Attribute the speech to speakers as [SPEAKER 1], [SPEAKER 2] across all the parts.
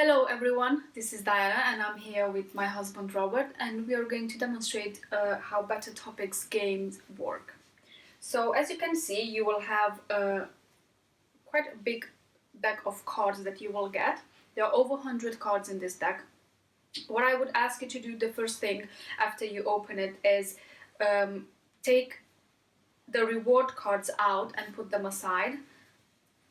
[SPEAKER 1] Hello everyone, this is Diana and I'm here with my husband Robert and we are going to demonstrate how Better Topics games work. So as you can see, you will have quite a big deck of cards that you will get. There are over 100 cards in this deck. What I would ask you to do the first thing after you open it is take the reward cards out and put them aside.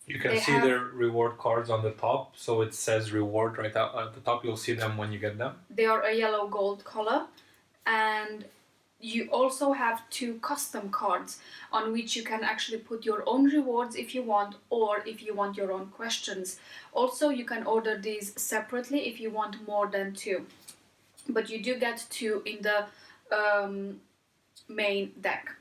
[SPEAKER 2] You can see the reward cards on the top, so it says reward right out at the top. You'll see them when you get them.
[SPEAKER 1] They are a yellow gold color, and you also have two custom cards on which you can actually put your own rewards if you want, or if you want your own questions. Also, you can order these separately if you want more than two, but you do get two in the main deck.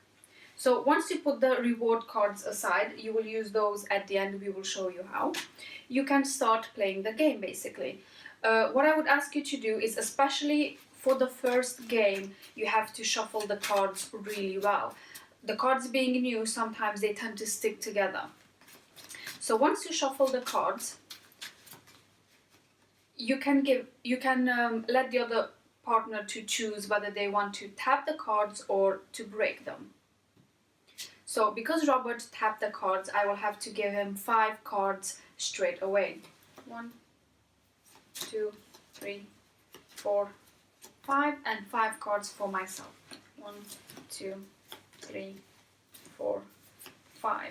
[SPEAKER 1] So once you put the reward cards aside, you will use those at the end. We will show you how. You can start playing the game basically. What I would ask you to do is, especially for the first game, you have to shuffle the cards really well. The cards being new, sometimes they tend to stick together. So once you shuffle the cards, you can let the other partner to choose whether they want to tap the cards or to break them. So because Robert tapped the cards, I will have to give him 5 cards straight away. 1, 2, 3, 4, 5, and 5 cards for myself. 1, 2, 3, 4, 5.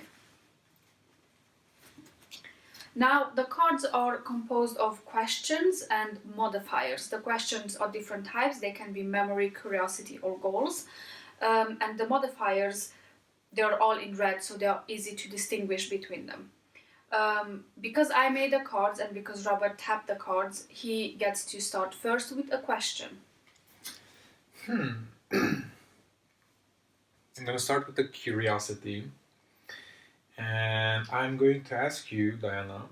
[SPEAKER 1] Now the cards are composed of questions and modifiers. The questions are different types. They can be memory, curiosity, or goals. And the modifiers, they're all in red, so they are easy to distinguish between them. Because I made the cards and because Robert tapped the cards, he gets to start first with a question.
[SPEAKER 2] I'm going to start with the curiosity. And I'm going to ask you, Diana,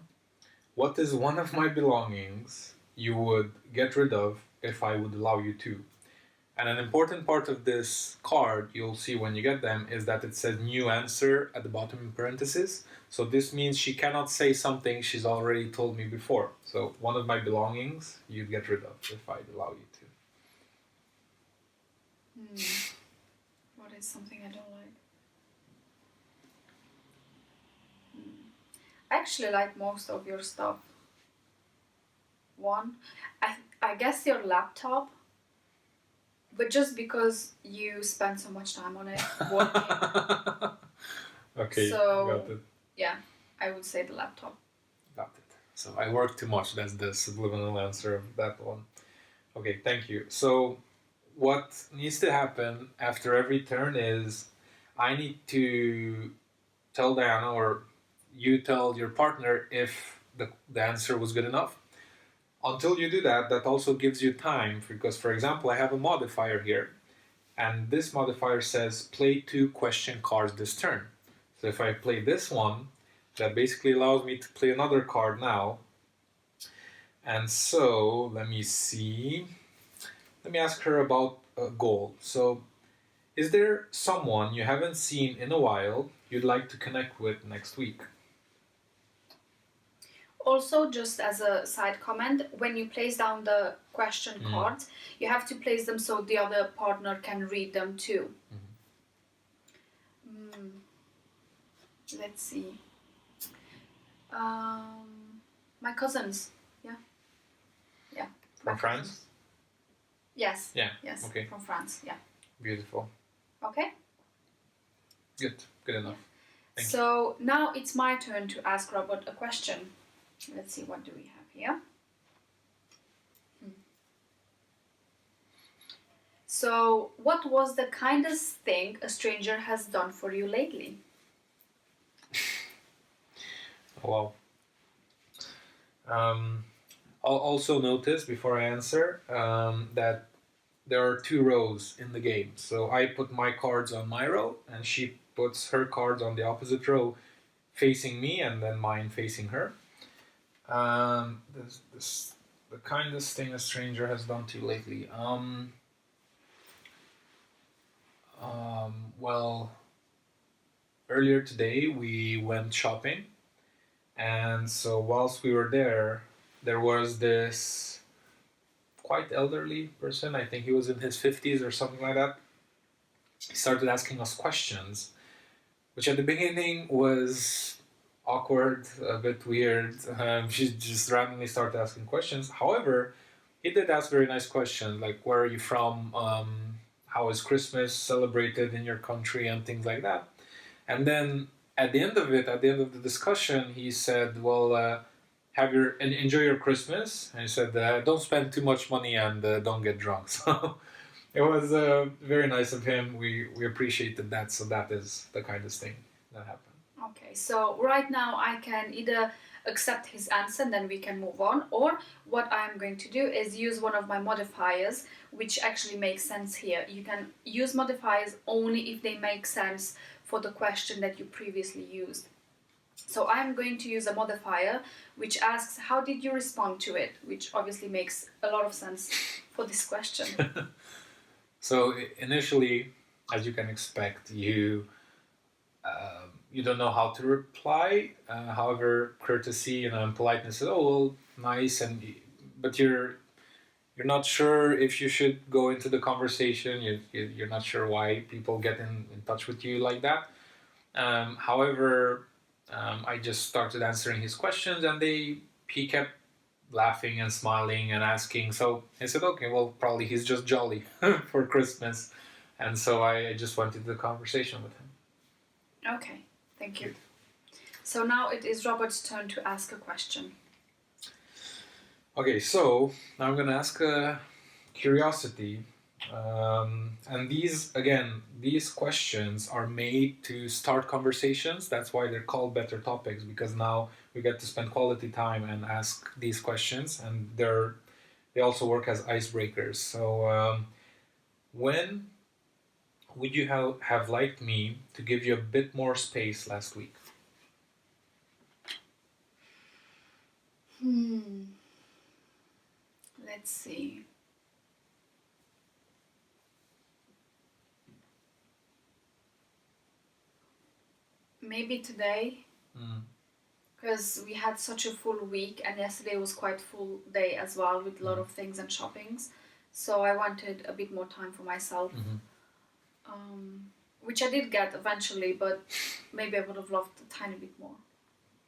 [SPEAKER 2] what is one of my belongings you would get rid of if I would allow you to? And an important part of this card, you'll see when you get them, is that it says new answer at the bottom in parentheses. So this means she cannot say something she's already told me before. So one of my belongings you'd get rid of if I'd allow you
[SPEAKER 1] to. What is something I don't like? I actually like most of your stuff. I guess your laptop. But just because you spend so much time on it working.
[SPEAKER 2] Okay,
[SPEAKER 1] so,
[SPEAKER 2] got it.
[SPEAKER 1] Yeah, I would say the laptop.
[SPEAKER 2] Got it. So I work too much. That's the subliminal answer of that one. Okay, thank you. So what needs to happen after every turn is I need to tell Diana, or you tell your partner if the answer was good enough. Until you do that, that also gives you time, because, for example, I have a modifier here, and this modifier says play 2 question cards this turn. So if I play this one, that basically allows me to play another card now. And so, let me see. Let me ask her about a goal. So, is there someone you haven't seen in a while you'd like to connect with next week?
[SPEAKER 1] Also, just as a side comment, when you place down the question cards, you have to place them so the other partner can read them too. Let's see. My cousins. Yeah.
[SPEAKER 2] From France?
[SPEAKER 1] Yes.
[SPEAKER 2] Yeah.
[SPEAKER 1] Yes.
[SPEAKER 2] Okay.
[SPEAKER 1] From France. Yeah.
[SPEAKER 2] Beautiful.
[SPEAKER 1] Okay.
[SPEAKER 2] Good enough.
[SPEAKER 1] Yeah. So now it's my turn to ask Robert a question. Let's see, what do we have here? So, what was the kindest thing a stranger has done for you lately?
[SPEAKER 2] Wow. I'll also notice before I answer that there are 2 rows in the game. So I put my cards on my row, and she puts her cards on the opposite row facing me, and then mine facing her. The kindest thing a stranger has done to you lately. Well, earlier today we went shopping, and so whilst we were there, there was this quite elderly person. I think he was in his 50s or something like that. He started asking us questions, which at the beginning was awkward, a bit weird. She just randomly started asking questions. However, he did ask very nice questions, like where are you from, how is Christmas celebrated in your country, and things like that. And then at the end of it, at the end of the discussion, he said, "Well, enjoy your Christmas." And he said, "Don't spend too much money and don't get drunk." So it was very nice of him. We appreciated that. So that is the kindest thing that happened.
[SPEAKER 1] Okay, so right now I can either accept his answer and then we can move on, or what I'm going to do is use one of my modifiers, which actually makes sense here. You can use modifiers only if they make sense for the question that you previously used. So I'm going to use a modifier which asks, how did you respond to it? Which obviously makes a lot of sense for this question.
[SPEAKER 2] So initially, as you can expect, you don't know how to reply. However, courtesy and politeness is, oh well, nice, but you're not sure if you should go into the conversation. You're not sure why people get in touch with you like that. However, I just started answering his questions, and he kept laughing and smiling and asking. So I said, okay, well, probably he's just jolly for Christmas, and so I just went into the conversation with him.
[SPEAKER 1] Okay, thank you. So now it is Robert's turn to ask a question.
[SPEAKER 2] Okay, so now I'm gonna ask a curiosity. And these questions are made to start conversations. That's why they're called better topics, because now we get to spend quality time and ask these questions, and they also work as icebreakers. So when would you have liked me to give you a bit more space last week?
[SPEAKER 1] Let's see. Maybe today, because we had such a full week, and yesterday was quite full day as well, with a lot of things and shoppings. So I wanted a bit more time for myself, which I did get eventually, but maybe I would have loved a tiny bit more.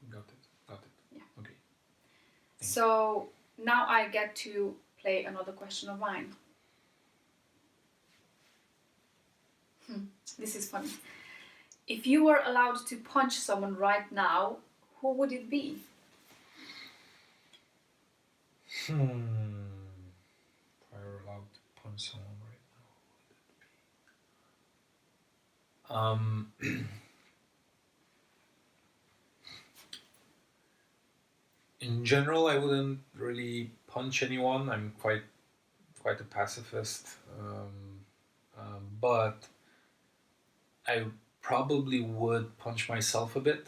[SPEAKER 2] Got it.
[SPEAKER 1] Yeah.
[SPEAKER 2] Okay.
[SPEAKER 1] So now I get to play another question of mine. This is funny. If you were allowed to punch someone right now, who would it be?
[SPEAKER 2] If I were allowed to punch someone right now, who would it be? In general, I wouldn't really punch anyone. I'm quite a pacifist, but I probably would punch myself a bit.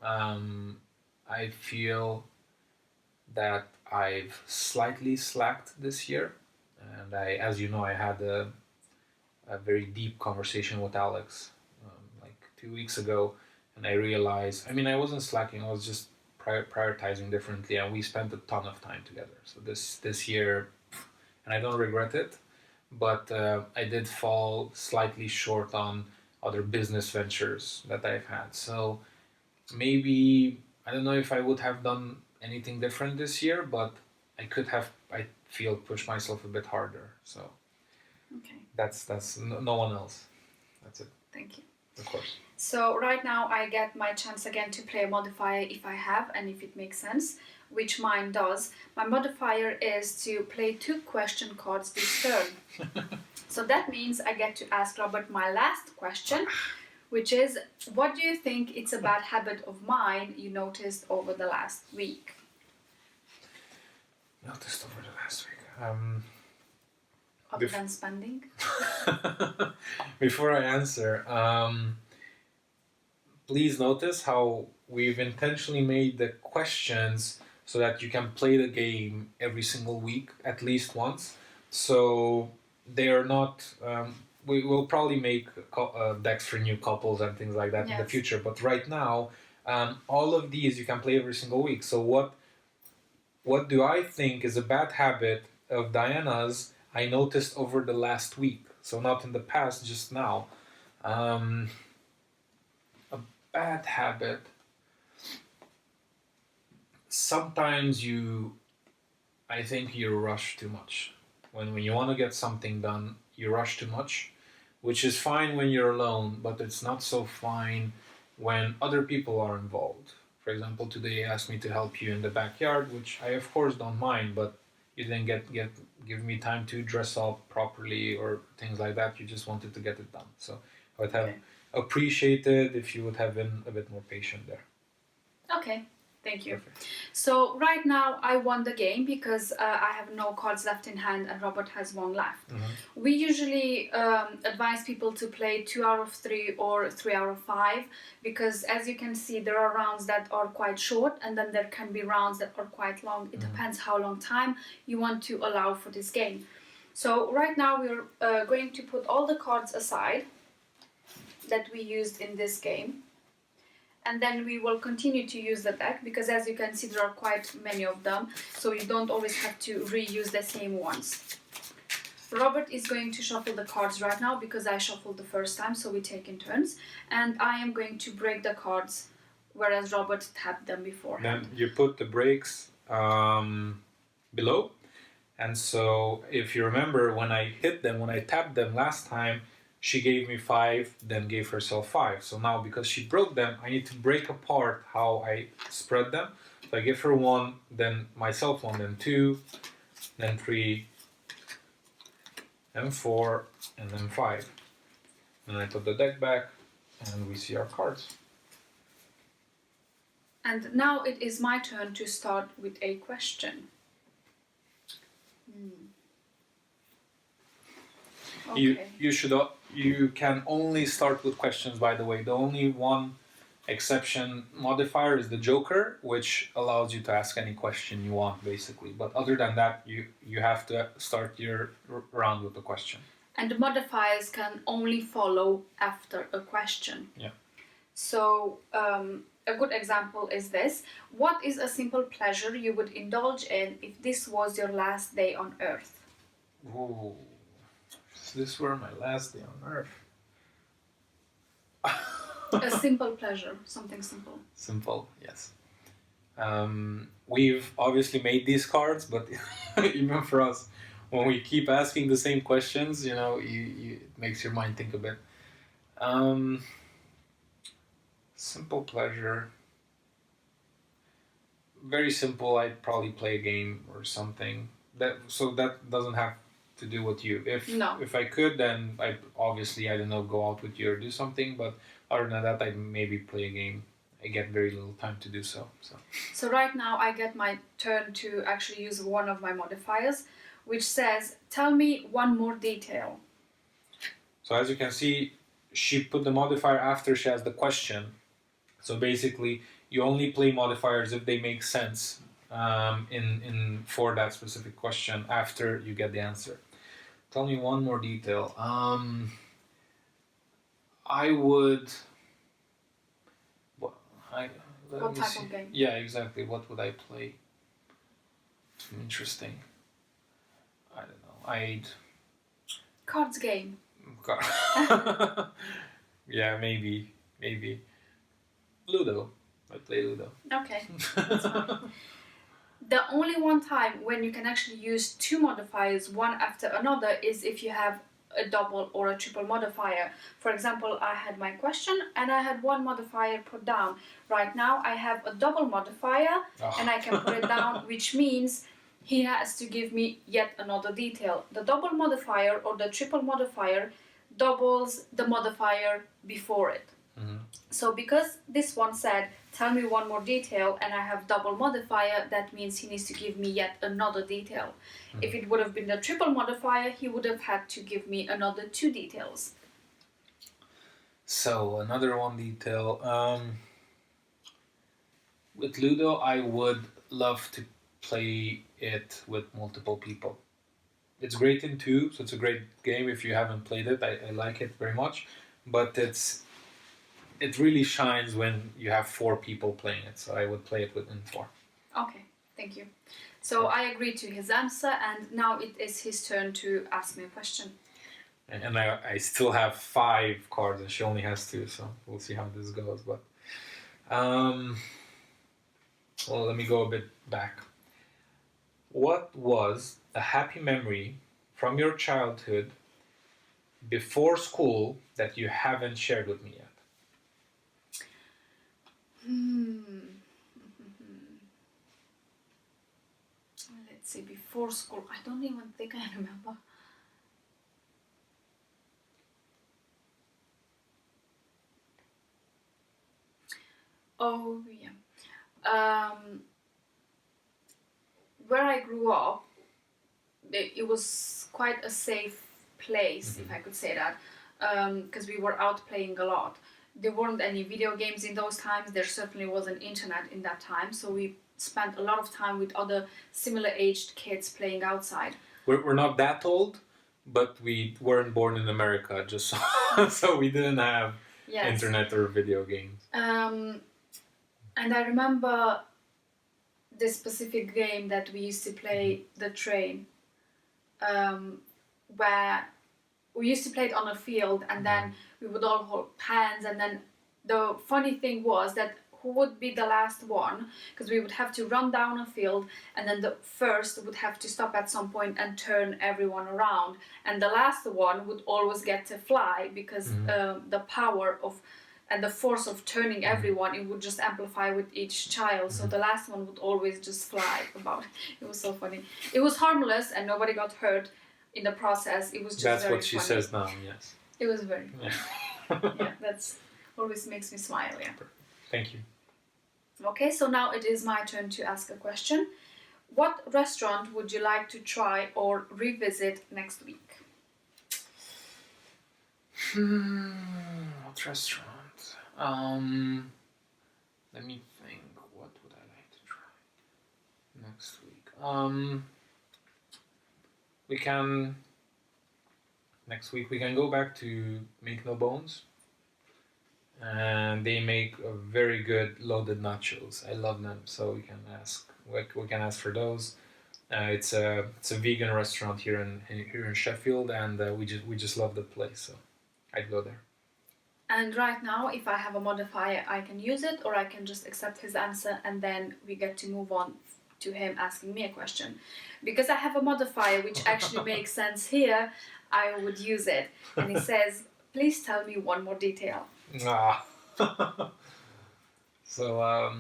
[SPEAKER 2] I feel that I've slightly slacked this year, and as you know, I had a very deep conversation with Alex like 2 weeks ago, and I realized, I wasn't slacking, I was just prioritizing differently, and we spent a ton of time together. So this year, and I don't regret it, but I did fall slightly short on other business ventures that I've had. So maybe, I don't know if I would have done anything different this year, but I could have, I feel, pushed myself a bit harder. So
[SPEAKER 1] Okay.
[SPEAKER 2] that's no one else. That's it.
[SPEAKER 1] Thank you.
[SPEAKER 2] Of course.
[SPEAKER 1] So right now I get my chance again to play a modifier if I have and if it makes sense, which mine does. My modifier is to play 2 question cards this turn. So that means I get to ask Robert my last question, which is, what do you think it's a bad habit of mine you noticed over the last week?
[SPEAKER 2] Noticed over the last week?
[SPEAKER 1] Other than spending?
[SPEAKER 2] Before I answer, please notice how we've intentionally made the questions so that you can play the game every single week, at least once. So they are not, we will probably make decks for new couples and things like that in the future. But right now, all of these you can play every single week. So what do I think is a bad habit of Diana's I noticed over the last week? So not in the past, just now. Um, a bad habit. Sometimes I think you rush too much. When you want to get something done, you rush too much, which is fine when you're alone, but it's not so fine when other people are involved. For example, today you asked me to help you in the backyard, which I of course don't mind, but you didn't give me time to dress up properly or things like that. You just wanted to get it done. So I would have appreciated if you would have been a bit more patient there.
[SPEAKER 1] Okay, thank you.
[SPEAKER 2] Perfect.
[SPEAKER 1] So right now I won the game because I have no cards left in hand and Robert has one left.
[SPEAKER 2] Mm-hmm.
[SPEAKER 1] We usually advise people to play 2 out of 3 or 3 out of 5 because, as you can see, there are rounds that are quite short and then there can be rounds that are quite long. It depends how long time you want to allow for this game. So right now we're going to put all the cards aside that we used in this game. And then we will continue to use the deck because, as you can see, there are quite many of them, so you don't always have to reuse the same ones. Robert is going to shuffle the cards right now because I shuffled the first time, so we take in turns. And I am going to break the cards, whereas Robert tapped them beforehand.
[SPEAKER 2] Then you put the breaks below. And so if you remember, when I tapped them last time, she gave me 5, then gave herself 5. So now, because she broke them, I need to break apart how I spread them. So I give her 1, then myself 1, then 2, then 3, then 4, and then 5. And I put the deck back, and we see our cards.
[SPEAKER 1] And now it is my turn to start with a question. Okay.
[SPEAKER 2] You can only start with questions, by the way. The only one exception modifier is the Joker, which allows you to ask any question you want, basically. But other than that, you have to start your round with a question.
[SPEAKER 1] And the modifiers can only follow after a question.
[SPEAKER 2] Yeah.
[SPEAKER 1] So a good example is this. What is a simple pleasure you would indulge in if this was your last day on Earth?
[SPEAKER 2] Ooh. If this were my last day on Earth.
[SPEAKER 1] A simple pleasure, something simple.
[SPEAKER 2] Simple, yes. We've obviously made these cards, but even for us, when we keep asking the same questions, it makes your mind think a bit. Simple pleasure. Very simple. I'd probably play a game or something. That doesn't have to do with you. If I could, then I don't know, go out with you or do something. But other than that, I'd maybe play a game. I get very little time to do so.
[SPEAKER 1] So right now I get my turn to actually use one of my modifiers, which says, tell me one more detail.
[SPEAKER 2] So as you can see, she put the modifier after she has the question. So basically, you only play modifiers if they make sense for that specific question after you get the answer. Tell me one more detail. I would.
[SPEAKER 1] What type of game?
[SPEAKER 2] Yeah, exactly. What would I play? Interesting. I don't know. I'd.
[SPEAKER 1] Cards game.
[SPEAKER 2] Yeah, maybe. Ludo. I play Ludo.
[SPEAKER 1] Okay, that's fine. The only one time when you can actually use 2 modifiers one after another is if you have a double or a triple modifier. For example, I had my question and I had 1 modifier put down. Right now I have a double modifier and I can put it down, which means he has to give me yet another detail. The double modifier or the triple modifier doubles the modifier before it.
[SPEAKER 2] Mm-hmm.
[SPEAKER 1] So because this one said, tell me one more detail, and I have double modifier, that means he needs to give me yet another detail. Mm-hmm. If it would have been the triple modifier, he would have had to give me another 2 details.
[SPEAKER 2] So, another 1 detail. With Ludo, I would love to play it with multiple people. It's great in 2, so it's a great game if you haven't played it. I like it very much, but it really shines when you have 4 people playing it, so I would play it within 4.
[SPEAKER 1] Okay, thank you. So I agreed to his answer, and now it is his turn to ask me a question.
[SPEAKER 2] And I still have 5 cards, and she only has 2, so we'll see how this goes. But well, let me go a bit back. What was a happy memory from your childhood before school that you haven't shared with me yet?
[SPEAKER 1] Let's see, before school, I don't even think I remember. Oh, yeah. Where I grew up, it was quite a safe place, if I could say that, because we were out playing a lot. There weren't any video games in those times. There certainly wasn't internet in that time, so we spent a lot of time with other similar aged kids playing outside.
[SPEAKER 2] We're not that old, but we weren't born in America, just so, so we didn't have internet or video games.
[SPEAKER 1] And I remember this specific game that we used to play, the train, where we used to play it on a field, and then we would all hold hands, and then the funny thing was that who would be the last one, because we would have to run down a field, and then the first would have to stop at some point and turn everyone around, and the last one would always get to fly, because the power of and the force of turning everyone, it would just amplify with each child. So the last one would always just fly about. It was so funny. It was harmless and nobody got hurt in the process. It was just
[SPEAKER 2] That's
[SPEAKER 1] very
[SPEAKER 2] what she
[SPEAKER 1] funny.
[SPEAKER 2] says now, yes.
[SPEAKER 1] It was very funny. Yeah, that's always makes me smile, yeah.
[SPEAKER 2] Thank you.
[SPEAKER 1] Okay, so now it is my turn to ask a question. What restaurant would you like to try or revisit next week?
[SPEAKER 2] What restaurant? Let me think. What would I like to try next week? Next week we can go back to Make No Bones, and they make a very good loaded nachos. I love them, so we can ask for those. It's a vegan restaurant here in Sheffield, and we just love the place, so I'd go there.
[SPEAKER 1] And right now, if I have a modifier, I can use it, or I can just accept his answer, and then we get to move on to him asking me a question. Because I have a modifier which actually makes sense here, I would use it. And he says, please tell me one more detail.
[SPEAKER 2] So,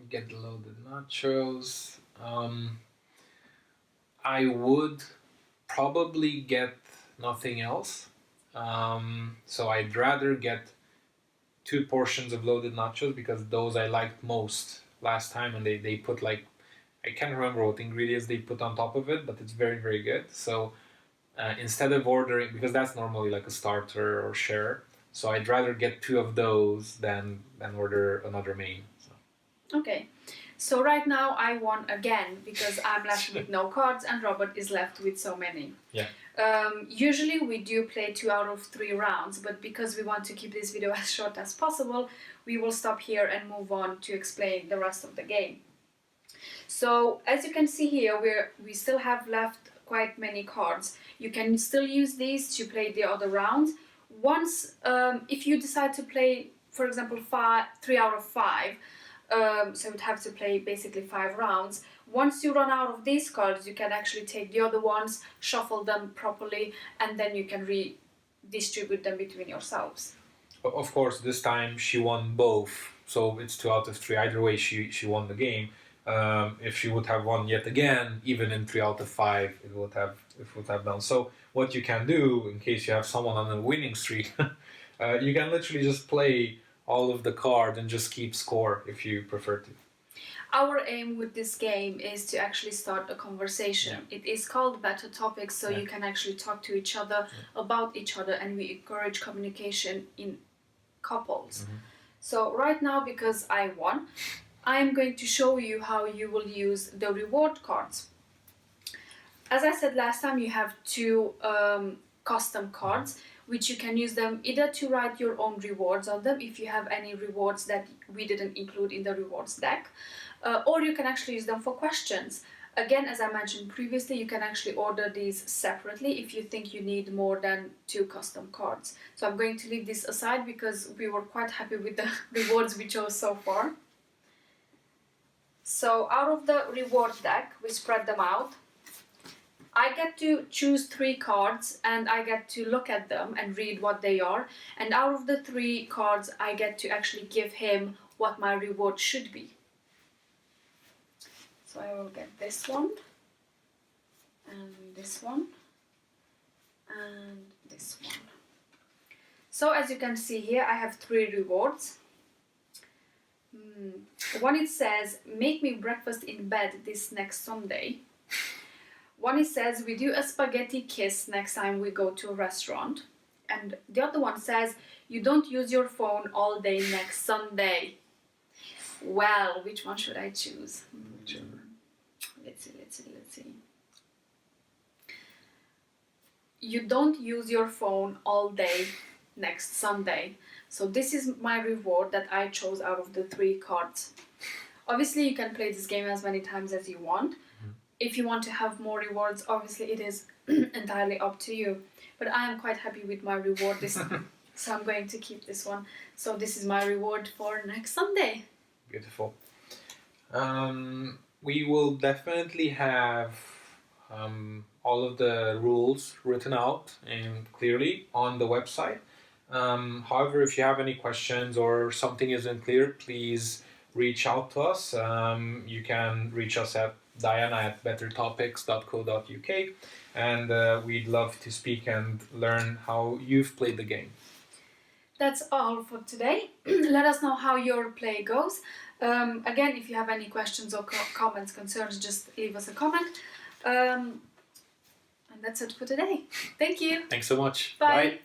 [SPEAKER 2] get the loaded nachos. I would probably get nothing else. So I'd rather get 2 portions of loaded nachos, because those I liked most last time, and they put I can't remember what ingredients they put on top of it, but it's very, very good. So instead of ordering, because that's normally like a starter or share, so I'd rather get 2 of those than order another main. So.
[SPEAKER 1] Okay, so right now I won again, because I'm left with no cards and Robert is left with so many.
[SPEAKER 2] Yeah.
[SPEAKER 1] Usually we do play 2 out of 3 rounds, but because we want to keep this video as short as possible, we will stop here and move on to explain the rest of the game. So as you can see here, we still have left quite many cards. You can still use these to play the other rounds. Once, if you decide to play, for example, 3 out of 5, so you'd have to play basically 5 rounds. Once you run out of these cards, you can actually take the other ones, shuffle them properly, and then you can redistribute them between yourselves.
[SPEAKER 2] Of course, this time she won both, so it's 2 out of 3. Either way, she won the game. If she would have won yet again, even in 3 out of 5, it would have done. So what you can do, in case you have someone on a winning streak, you can literally just play all of the cards and just keep score if you prefer to.
[SPEAKER 1] Our aim with this game is to actually start a conversation. Yeah. It is called Better Topics, so you can actually talk to each other about each other, and we encourage communication in couples. So right now, because I won, I'm going to show you how you will use the reward cards. As I said last time, you have 2 custom cards, which you can use them either to write your own rewards on them if you have any rewards that we didn't include in the rewards deck, or you can actually use them for questions. Again, as I mentioned previously, you can actually order these separately if you think you need more than 2 custom cards. So I'm going to leave this aside because we were quite happy with the rewards we chose so far. So out of the reward deck, we spread them out. I get to choose 3 cards and I get to look at them and read what they are. And out of the 3 cards, I get to actually give him what my reward should be. So I will get this one, and this one, and this one. So as you can see here, I have 3 rewards. One it says, make me breakfast in bed this next Sunday. One it says, we do a spaghetti kiss next time we go to a restaurant. And the other one says, you don't use your phone all day next Sunday. Well, which one should I choose?
[SPEAKER 2] Whichever.
[SPEAKER 1] Let's see. You don't use your phone all day next Sunday. So this is my reward that I chose out of the 3 cards. Obviously, you can play this game as many times as you want. If you want to have more rewards, obviously it is entirely up to you. But I am quite happy with my reward this time. So I'm going to keep this one. So this is my reward for next Sunday.
[SPEAKER 2] Beautiful. We will definitely have all of the rules written out and clearly on the website. However, if you have any questions or something isn't clear, please reach out to us. You can reach us at diana@bettertopics.co.uk, and we'd love to speak and learn how you've played the game.
[SPEAKER 1] That's all for today. Let us know how your play goes. Again, if you have any questions or comments, concerns, just leave us a comment. And that's it for today. Thank you.
[SPEAKER 2] Thanks so much.
[SPEAKER 1] Bye.
[SPEAKER 2] Bye.